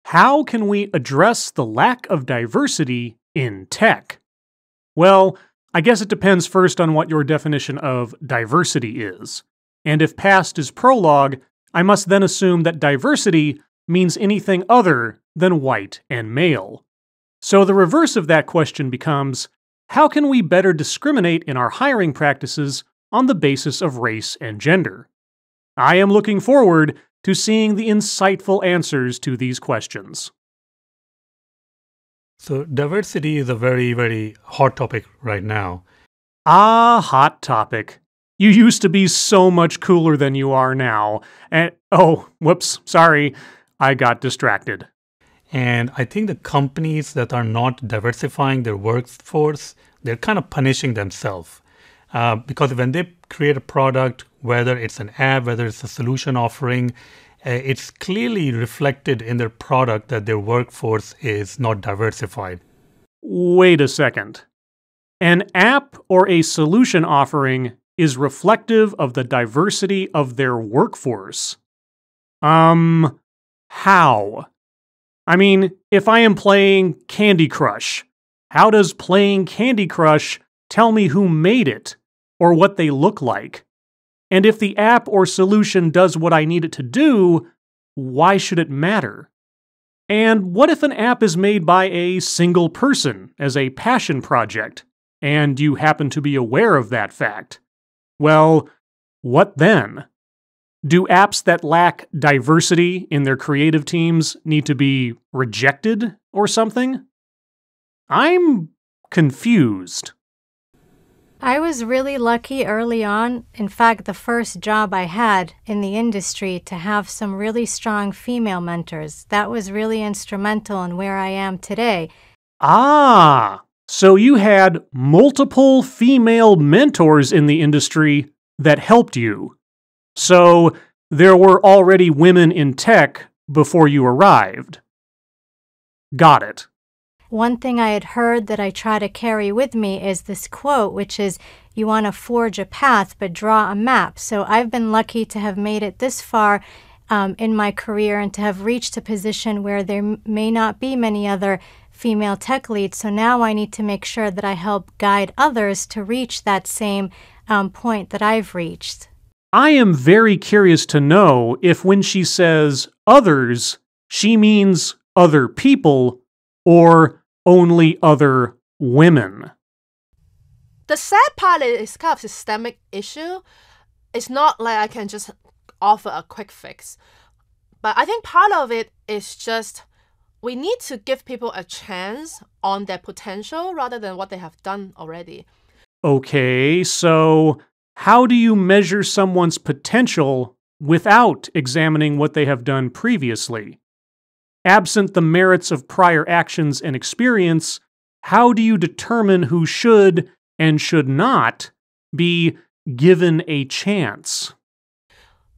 How can we address the lack of diversity in tech? Well, I guess it depends first on what your definition of diversity is. And if past is prologue, I must then assume that diversity means anything other than white and male. So the reverse of that question becomes, how can we better discriminate in our hiring practices on the basis of race and gender? I am looking forward to seeing the insightful answers to these questions. So diversity is a very, very hot topic right now. Ah, hot topic. You used to be so much cooler than you are now. And oh, whoops, sorry, I got distracted. And I think the companies that are not diversifying their workforce, they're kind of punishing themselves. Because when they create a product, whether it's an app, whether it's a solution offering, it's clearly reflected in their product that their workforce is not diversified. Wait a second. An app or a solution offering is reflective of the diversity of their workforce. How? I mean, if I am playing Candy Crush, how does playing Candy Crush tell me who made it or what they look like? And if the app or solution does what I need it to do, why should it matter? And what if an app is made by a single person as a passion project, and you happen to be aware of that fact? Well, what then? Do apps that lack diversity in their creative teams need to be rejected or something? I'm confused. I was really lucky early on, in fact, the first job I had in the industry, to have some really strong female mentors. That was really instrumental in where I am today. Ah, so you had multiple female mentors in the industry that helped you. So there were already women in tech before you arrived. Got it. One thing I had heard that I try to carry with me is this quote, which is, you want to forge a path, but draw a map. So I've been lucky to have made it this far in my career and to have reached a position where there may not be many other female tech leads. So now I need to make sure that I help guide others to reach that same point that I've reached. I am very curious to know if when she says others, she means other people or only other women. The sad part is it's kind of a systemic issue. It's not like I can just offer a quick fix. But I think part of it is just we need to give people a chance on their potential rather than what they have done already. Okay, so how do you measure someone's potential without examining what they have done previously? Absent the merits of prior actions and experience, how do you determine who should and should not be given a chance?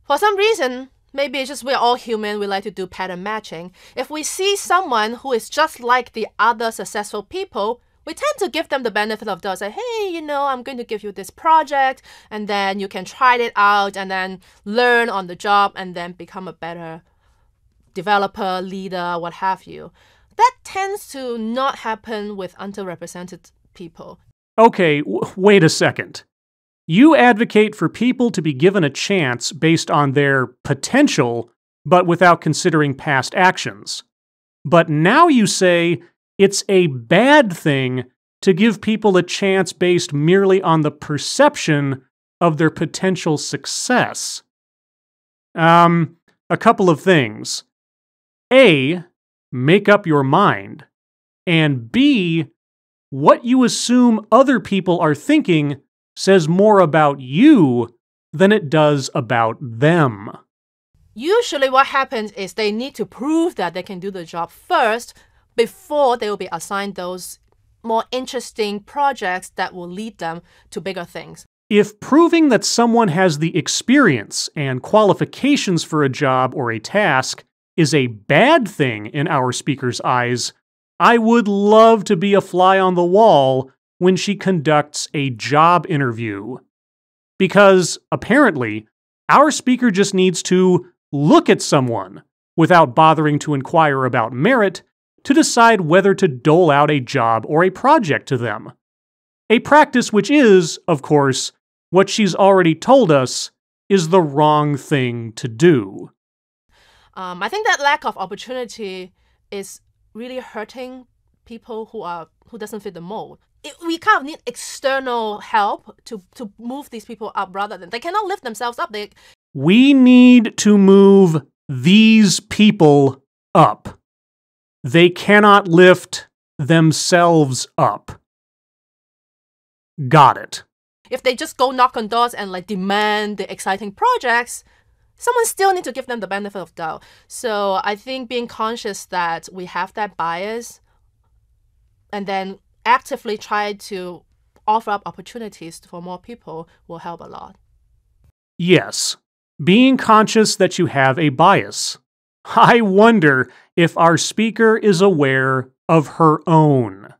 For some reason, maybe it's just we're all human, we like to do pattern matching. If we see someone who is just like the other successful people, we tend to give them the benefit of doubt. Say, hey, I'm going to give you this project, and then you can try it out and then learn on the job and then become a better developer, leader, what have you. That tends to not happen with underrepresented people. Okay, wait a second. You advocate for people to be given a chance based on their potential, but without considering past actions. But now you say it's a bad thing to give people a chance based merely on the perception of their potential success. A couple of things. A, make up your mind. And B, what you assume other people are thinking says more about you than it does about them. Usually what happens is they need to prove that they can do the job first before they will be assigned those more interesting projects that will lead them to bigger things. If proving that someone has the experience and qualifications for a job or a task is a bad thing in our speaker's eyes, I would love to be a fly on the wall when she conducts a job interview. Because, apparently, our speaker just needs to look at someone without bothering to inquire about merit to decide whether to dole out a job or a project to them. A practice which is, of course, what she's already told us is the wrong thing to do. I think that lack of opportunity is really hurting people who doesn't fit the mold. We kind of need external help to move these people up rather than they cannot lift themselves up. We need to move these people up. They cannot lift themselves up. Got it. If they just go knock on doors and demand the exciting projects, someone still need to give them the benefit of doubt. So I think being conscious that we have that bias and then actively try to offer up opportunities for more people will help a lot. Yes, being conscious that you have a bias. I wonder if our speaker is aware of her own.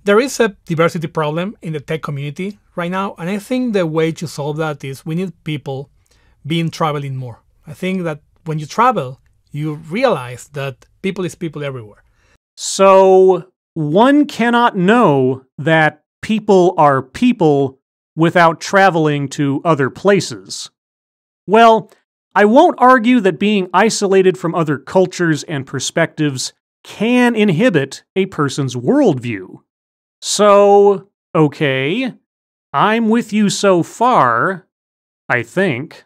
There is a diversity problem in the tech community right now, and I think the way to solve that is we need people traveling more. I think that when you travel, you realize that people is people everywhere. So one cannot know that people are people without traveling to other places. Well, I won't argue that being isolated from other cultures and perspectives can inhibit a person's worldview. So, okay, I'm with you so far, I think.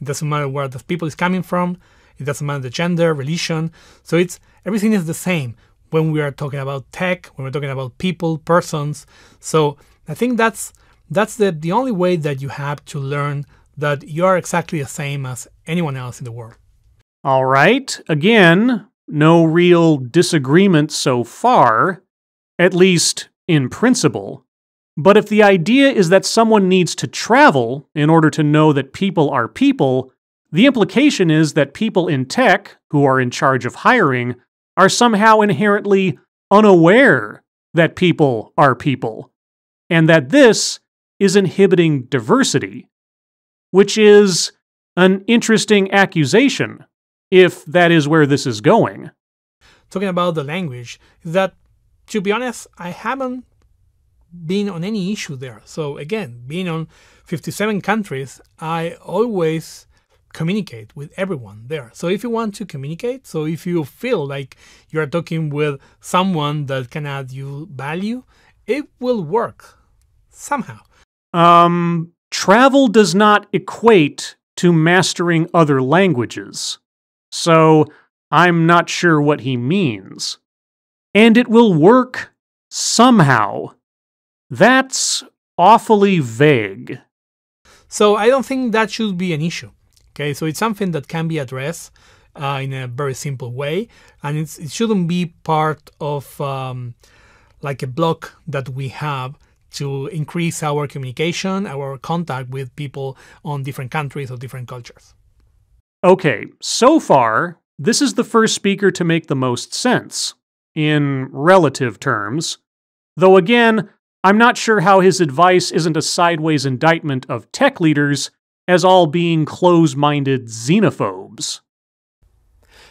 It doesn't matter where the people is coming from. It doesn't matter the gender, religion. So everything is the same when we are talking about tech, when we're talking about people, persons. So I think that's the only way that you have to learn that you are exactly the same as anyone else in the world. All right. Again, no real disagreement so far, at least in principle. But if the idea is that someone needs to travel in order to know that people are people, the implication is that people in tech, who are in charge of hiring, are somehow inherently unaware that people are people, and that this is inhibiting diversity, which is an interesting accusation, if that is where this is going. Talking about the language, is that, to be honest, I haven't been on any issue there. So again, being on 57 countries, I always communicate with everyone there. So if you want to communicate, so if you feel like you're talking with someone that can add you value, it will work somehow. Travel does not equate to mastering other languages. So I'm not sure what he means. And it will work somehow. That's awfully vague. So I don't think that should be an issue. Okay, so it's something that can be addressed in a very simple way, and it shouldn't be part of like a block that we have to increase our communication, our contact with people on different countries or different cultures. Okay, so far, this is the first speaker to make the most sense, in relative terms. Though again, I'm not sure how his advice isn't a sideways indictment of tech leaders as all being close-minded xenophobes.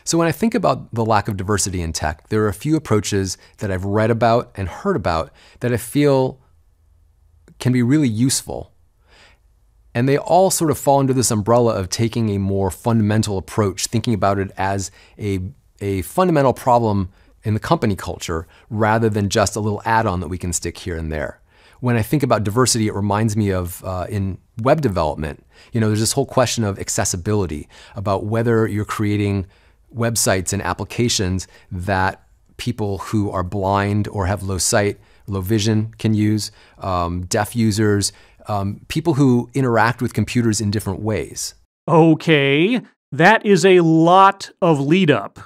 So when I think about the lack of diversity in tech, there are a few approaches that I've read about and heard about that I feel can be really useful. And they all sort of fall under this umbrella of taking a more fundamental approach, thinking about it as a fundamental problem in the company culture rather than just a little add-on that we can stick here and there. When I think about diversity, it reminds me of in web development, there's this whole question of accessibility, about whether you're creating websites and applications that people who are blind or have low sight, low vision can use, deaf users, people who interact with computers in different ways. Okay, that is a lot of lead up.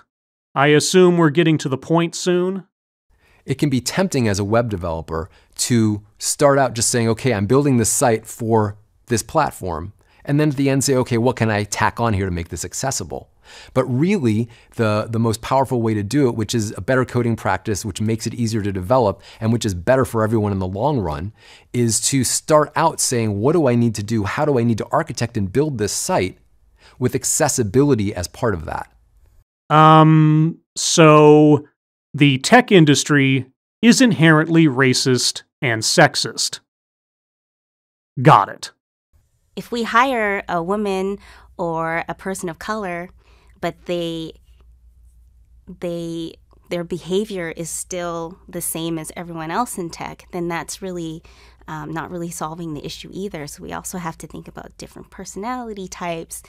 I assume we're getting to the point soon? it can be tempting as a web developer to start out just saying, okay, I'm building this site for this platform. And then at the end say, okay, what can I tack on here to make this accessible? But really, the most powerful way to do it, which is a better coding practice, which makes it easier to develop, and which is better for everyone in the long run, is to start out saying, what do I need to do? How do I need to architect and build this site with accessibility as part of that? So the tech industry is inherently racist and sexist. Got it. If we hire a woman or a person of color, but their behavior is still the same as everyone else in tech, then that's really not really solving the issue either. So we also have to think about different personality types,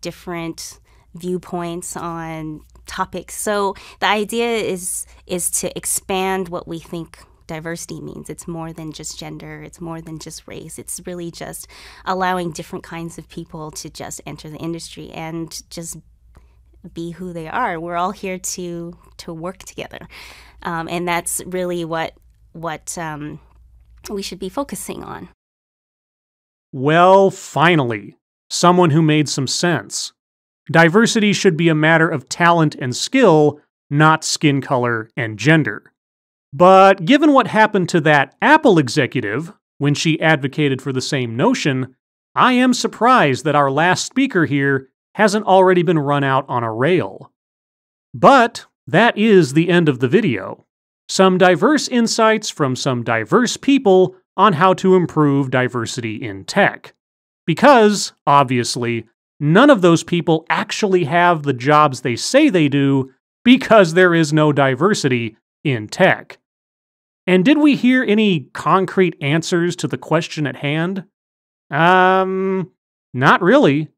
different viewpoints on topics. So the idea is to expand what we think diversity means. It's more than just gender. It's more than just race. It's really just allowing different kinds of people to just enter the industry and just be who they are. We're all here to work together, and that's really what we should be focusing on. Well, finally, someone who made some sense. Diversity should be a matter of talent and skill, not skin color and gender. But given what happened to that Apple executive when she advocated for the same notion, I am surprised that our last speaker here hasn't already been run out on a rail. But that is the end of the video. Some diverse insights from some diverse people on how to improve diversity in tech. Because, obviously, none of those people actually have the jobs they say they do because there is no diversity in tech. And did we hear any concrete answers to the question at hand? Not really.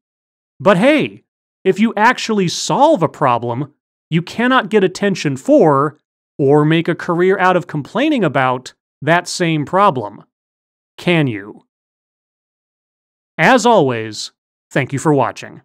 But hey, if you actually solve a problem, you cannot get attention for, or make a career out of complaining about, that same problem. Can you? As always, thank you for watching.